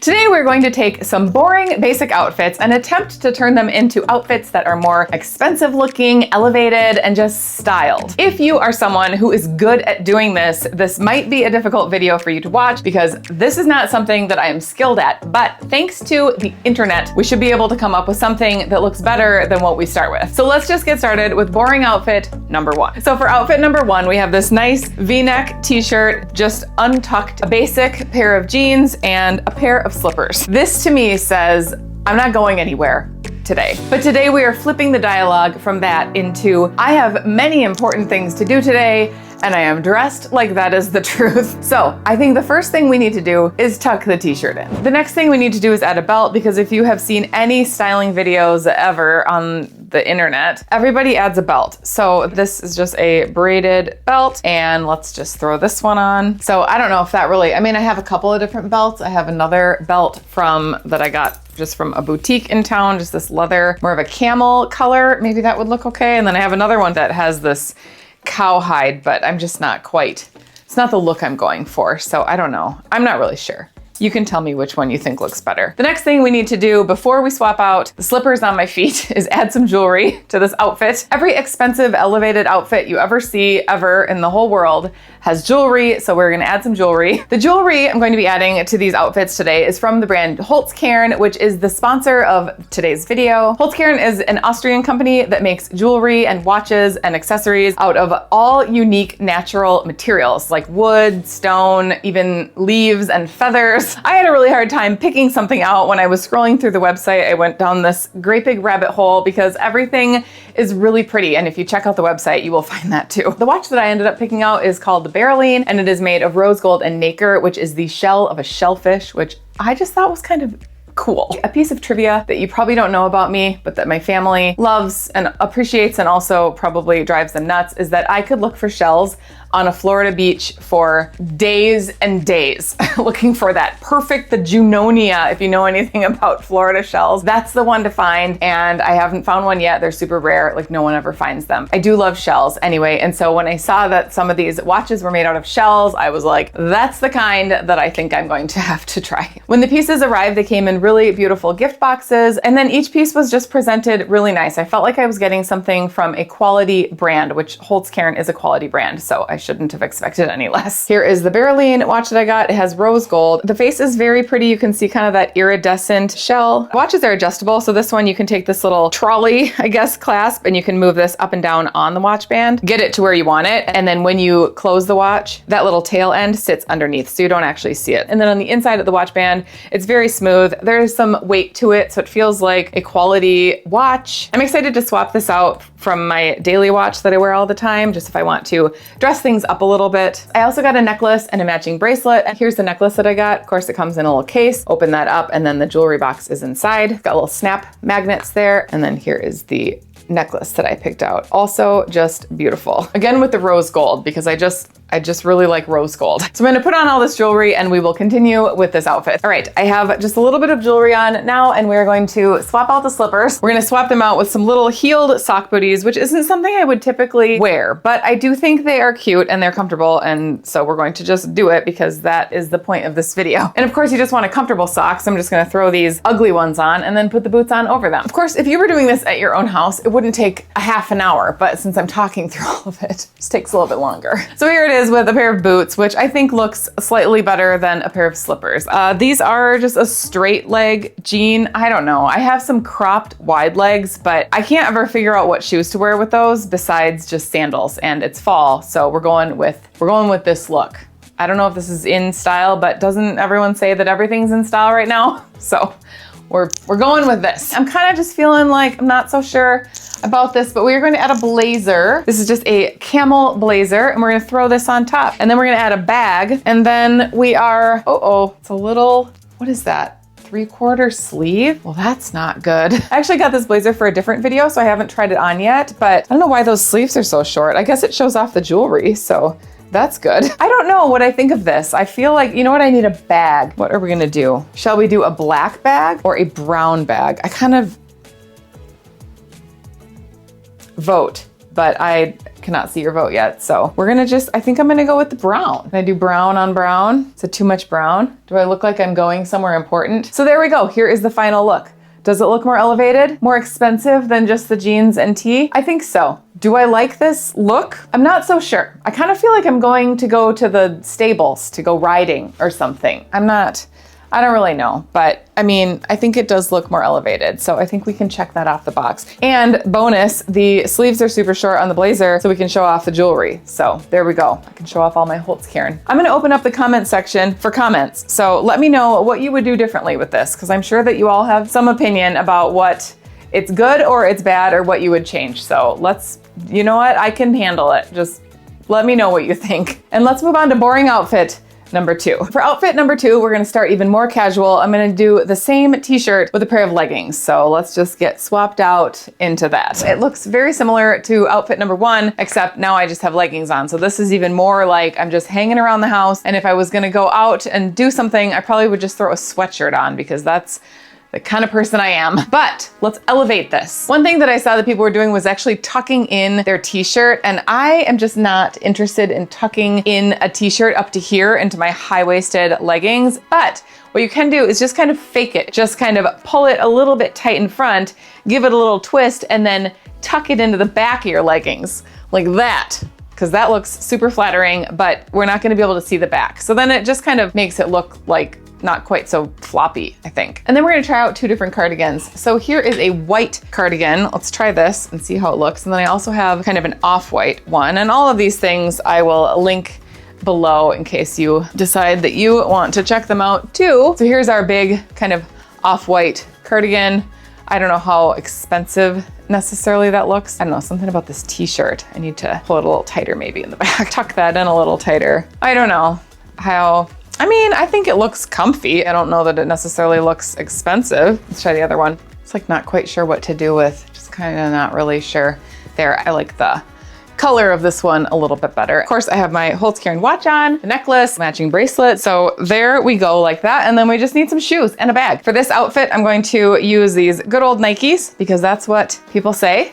Today we're going to take some boring basic outfits and attempt to turn them into outfits that are more expensive looking, elevated, and just styled. If you are someone who is good at doing this, this might be a difficult video for you to watch because this is not something that I am skilled at, but thanks to the internet, we should be able to come up with something that looks better than what we start with. So let's just get started with boring outfit number one. So for outfit number one, we have this nice V-neck t-shirt, just untucked, a basic pair of jeans, and a pair of slippers. This to me says, I'm not going anywhere today. But today we are flipping the dialogue from that into, I have many important things to do today, and I am dressed like that is the truth. So I think the first thing we need to do is tuck the t-shirt in. The next thing we need to do is add a belt, because if you have seen any styling videos ever on the internet, everybody adds a belt. So this is just a braided belt, and let's just throw this one on. So I don't know if that really, I mean, I have a couple of different belts. I have another belt that I got just from a boutique in town, just this leather, more of a camel color. Maybe that would look okay. And then I have another one that has this cowhide, but I'm just not quite, it's not the look I'm going for. So I don't know. I'm not really sure. You can tell me which one you think looks better. The next thing we need to do before we swap out the slippers on my feet is add some jewelry to this outfit. Every expensive elevated outfit you ever see ever in the whole world has jewelry, so we're gonna add some jewelry. The jewelry I'm going to be adding to these outfits today is from the brand Holzkern, which is the sponsor of today's video. Holzkern is an Austrian company that makes jewelry and watches and accessories out of all unique natural materials like wood, stone, even leaves and feathers. I had a really hard time picking something out when I was scrolling through the website. I went down this great big rabbit hole because everything is really pretty, and if you check out the website, you will find that too. The watch that I ended up picking out is called the Berylline, and it is made of rose gold and nacre, which is the shell of a shellfish, which I just thought was kind of cool. A piece of trivia that you probably don't know about me, but that my family loves and appreciates and also probably drives them nuts, is that I could look for shells on a Florida beach for days and days looking for that perfect, the Junonia, if you know anything about Florida shells. That's the one to find, and I haven't found one yet. They're super rare, like no one ever finds them. I do love shells anyway, and so when I saw that some of these watches were made out of shells, I was like, that's the kind that I think I'm going to have to try. When the pieces arrived, they came in really beautiful gift boxes, and then each piece was just presented really nice. I felt like I was getting something from a quality brand, which Holzkern is a quality brand, so I shouldn't have expected any less. Here is the Berylline watch that I got. It has rose gold. The face is very pretty. You can see kind of that iridescent shell. Watches are adjustable, so this one you can take this little trolley, I guess, clasp, and you can move this up and down on the watch band, get it to where you want it, and then when you close the watch, that little tail end sits underneath, so you don't actually see it. And then on the inside of the watch band, it's very smooth. There's some weight to it, so it feels like a quality watch. I'm excited to swap this out from my daily watch that I wear all the time, just if I want to dress things up a little bit. I also got a necklace and a matching bracelet. And here's the necklace that I got. Of course, it comes in a little case. Open that up, and then the jewelry box is inside. Got little snap magnets there. And then here is the necklace that I picked out. Also just beautiful. Again with the rose gold, because I just really like rose gold. So I'm gonna put on all this jewelry and we will continue with this outfit. All right, I have just a little bit of jewelry on now, and we're going to swap out the slippers. We're gonna swap them out with some little heeled sock booties, which isn't something I would typically wear, but I do think they are cute and they're comfortable, and so we're going to just do it because that is the point of this video. And of course, you just want a comfortable sock, so I'm just gonna throw these ugly ones on and then put the boots on over them. Of course, if you were doing this at your own house, it wouldn't take a half an hour, but since I'm talking through all of it, it just takes a little bit longer. So here it is with a pair of boots, which I think looks slightly better than a pair of slippers. These are just a straight leg jean. I don't know. I have some cropped wide legs, but I can't ever figure out what shoes to wear with those besides just sandals, and it's fall, so we're going with this look. I don't know if this is in style, but doesn't everyone say that everything's in style right now? So we're going with this. I'm kind of just feeling like I'm not so sure about this, but we're going to add a blazer. This is just a camel blazer, and we're going to throw this on top. And then we're going to add a bag, and then we are, it's a little, what is that? 3/4 sleeve? Well, that's not good. I actually got this blazer for a different video, so I haven't tried it on yet, but I don't know why those sleeves are so short. I guess it shows off the jewelry, so that's good. I don't know what I think of this. I feel like, you know what? I need a bag. What are we gonna do? Shall we do a black bag or a brown bag? I kind of vote but I cannot see your vote yet. So we're gonna I think I'm gonna go with the brown. Can I do brown on brown? Is it too much brown? Do I look like I'm going somewhere important? So there we go. Here is the final look. Does it look more elevated, more expensive than just the jeans and tee? I think so. Do I like this look? I'm not so sure. I kind of feel like I'm going to go to the stables to go riding or something. I don't really know, but I mean, I think it does look more elevated. So I think we can check that off the box. And bonus, the sleeves are super short on the blazer so we can show off the jewelry. So there we go. I can show off all my Holzkern. I'm gonna open up the comment section for comments. So let me know what you would do differently with this, because I'm sure that you all have some opinion about what it's good or it's bad or what you would change. So you know what? I can handle it. Just let me know what you think. And let's move on to boring outfit number 2. For outfit number 2, we're gonna start even more casual. I'm gonna do the same t-shirt with a pair of leggings. So let's just get swapped out into that. It looks very similar to outfit number 1, except now I just have leggings on. So this is even more like I'm just hanging around the house. And if I was gonna go out and do something, I probably would just throw a sweatshirt on because that's the kind of person I am. But let's elevate this. One thing that I saw that people were doing was actually tucking in their t-shirt, and I am just not interested in tucking in a t-shirt up to here into my high-waisted leggings. But what you can do is just kind of fake it. Just kind of pull it a little bit tight in front, give it a little twist, and then tuck it into the back of your leggings like that, because that looks super flattering, but we're not gonna be able to see the back. So then it just kind of makes it look like not quite so floppy, I think. And then we're gonna try out 2 different cardigans. So here is a white cardigan. Let's try this and see how it looks. And then I also have kind of an off-white one. And all of these things I will link below in case you decide that you want to check them out too. So here's our big kind of off-white cardigan. I don't know how expensive necessarily that looks. I don't know, something about this t-shirt. I need to pull it a little tighter maybe in the back. Tuck that in a little tighter. I don't know how. I mean, I think it looks comfy. I don't know that it necessarily looks expensive. Let's try the other one. It's like not quite sure what to do with, just kind of not really sure. There, I like the color of this one a little bit better. Of course, I have my Holzkern watch on, the necklace, matching bracelet. So there we go like that. And then we just need some shoes and a bag. For this outfit, I'm going to use these good old Nikes because that's what people say.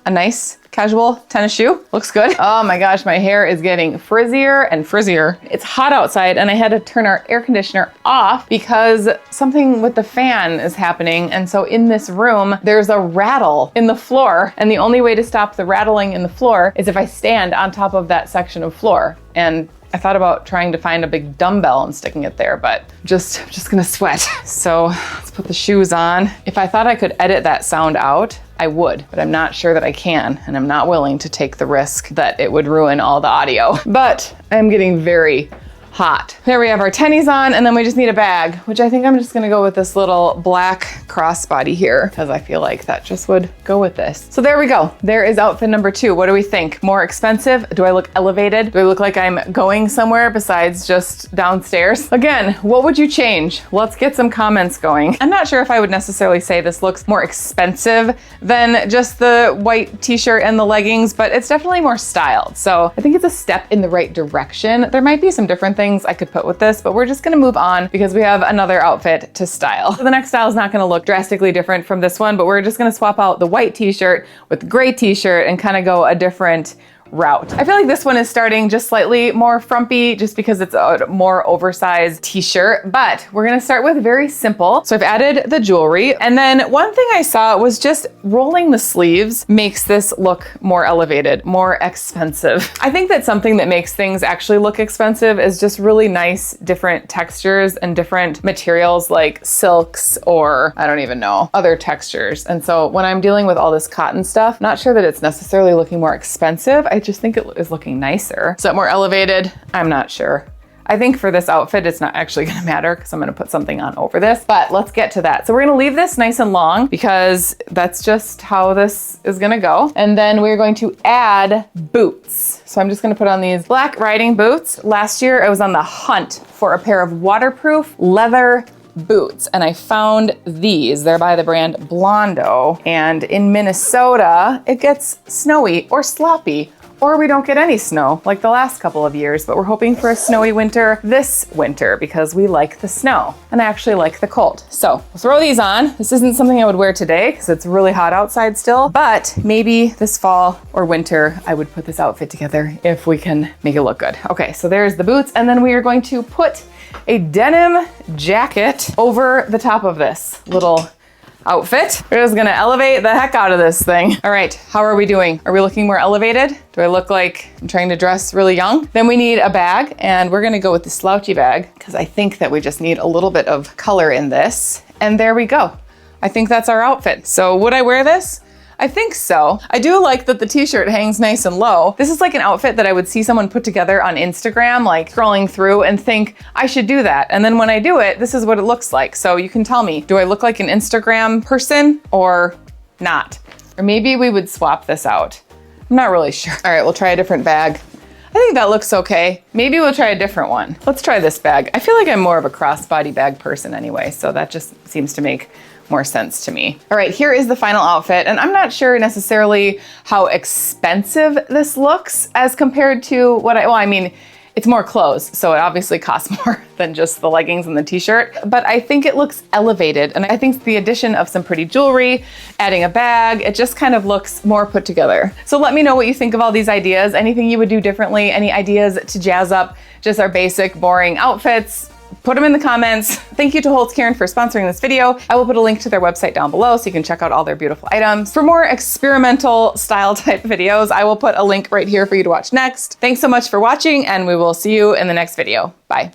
A nice casual tennis shoe. Looks good. Oh my gosh, my hair is getting frizzier and frizzier. It's hot outside and I had to turn our air conditioner off because something with the fan is happening. And so in this room, there's a rattle in the floor. And the only way to stop the rattling in the floor is if I stand on top of that section of floor. And I thought about trying to find a big dumbbell and sticking it there, but I'm just gonna sweat. So let's put the shoes on. If I thought I could edit that sound out, I would, but I'm not sure that I can, and I'm not willing to take the risk that it would ruin all the audio. But I'm getting very hot. There we have our tennies on, and then we just need a bag, which I think I'm just gonna go with this little black crossbody here, because I feel like that just would go with this. So there we go. There is outfit number 2. What do we think? More expensive? Do I look elevated? Do I look like I'm going somewhere besides just downstairs? Again, what would you change? Let's get some comments going. I'm not sure if I would necessarily say this looks more expensive than just the white t-shirt and the leggings, but it's definitely more styled. So I think it's a step in the right direction. There might be some different things I could put with this, but we're just gonna move on because we have another outfit to style. So the next style is not gonna look drastically different from this one, but we're just gonna swap out the white t-shirt with the gray t-shirt and kind of go a different route. I feel like this one is starting just slightly more frumpy just because it's a more oversized t-shirt, but we're gonna start with very simple. So I've added the jewelry, and then one thing I saw was just rolling the sleeves makes this look more elevated, more expensive. I think that something that makes things actually look expensive is just really nice different textures and different materials like silks or I don't even know, other textures. And so when I'm dealing with all this cotton stuff, not sure that it's necessarily looking more expensive. I just think it is looking nicer. Is that more elevated? I'm not sure. I think for this outfit, it's not actually gonna matter because I'm gonna put something on over this, but let's get to that. So we're gonna leave this nice and long because that's just how this is gonna go. And then we're going to add boots. So I'm just gonna put on these black riding boots. Last year, I was on the hunt for a pair of waterproof leather boots, and I found these. They're by the brand Blondo, and in Minnesota, it gets snowy or sloppy or we don't get any snow like the last couple of years, but we're hoping for a snowy winter this winter because we like the snow and I actually like the cold. So we'll throw these on. This isn't something I would wear today because it's really hot outside still, but maybe this fall or winter, I would put this outfit together if we can make it look good. Okay, so there's the boots, and then we are going to put a denim jacket over the top of this little outfit. We're just gonna elevate the heck out of this thing. All right, how are we doing? Are we looking more elevated? Do I look like I'm trying to dress really young? Then we need a bag, and we're gonna go with the slouchy bag because I think that we just need a little bit of color in this. And there we go. I think that's our outfit. So would I wear this? I think so. I do like that the t-shirt hangs nice and low. This is like an outfit that I would see someone put together on Instagram, like scrolling through and think, I should do that. And then when I do it, this is what it looks like. So you can tell me, do I look like an Instagram person or not? Or maybe we would swap this out. I'm not really sure. All right, we'll try a different bag. I think that looks okay. Maybe we'll try a different one. Let's try this bag. I feel like I'm more of a crossbody bag person anyway, so that just seems to make more sense to me. All right, here is the final outfit, and I'm not sure necessarily how expensive this looks as compared to what I mean, it's more clothes, so it obviously costs more than just the leggings and the t-shirt, but I think it looks elevated, and I think the addition of some pretty jewelry, adding a bag, it just kind of looks more put together. So let me know what you think of all these ideas, anything you would do differently, any ideas to jazz up just our basic, boring outfits. Put them in the comments. Thank you to Holzkern for sponsoring this video. I will put a link to their website down below so you can check out all their beautiful items. For more experimental style type videos, I will put a link right here for you to watch next. Thanks so much for watching, and we will see you in the next video. Bye.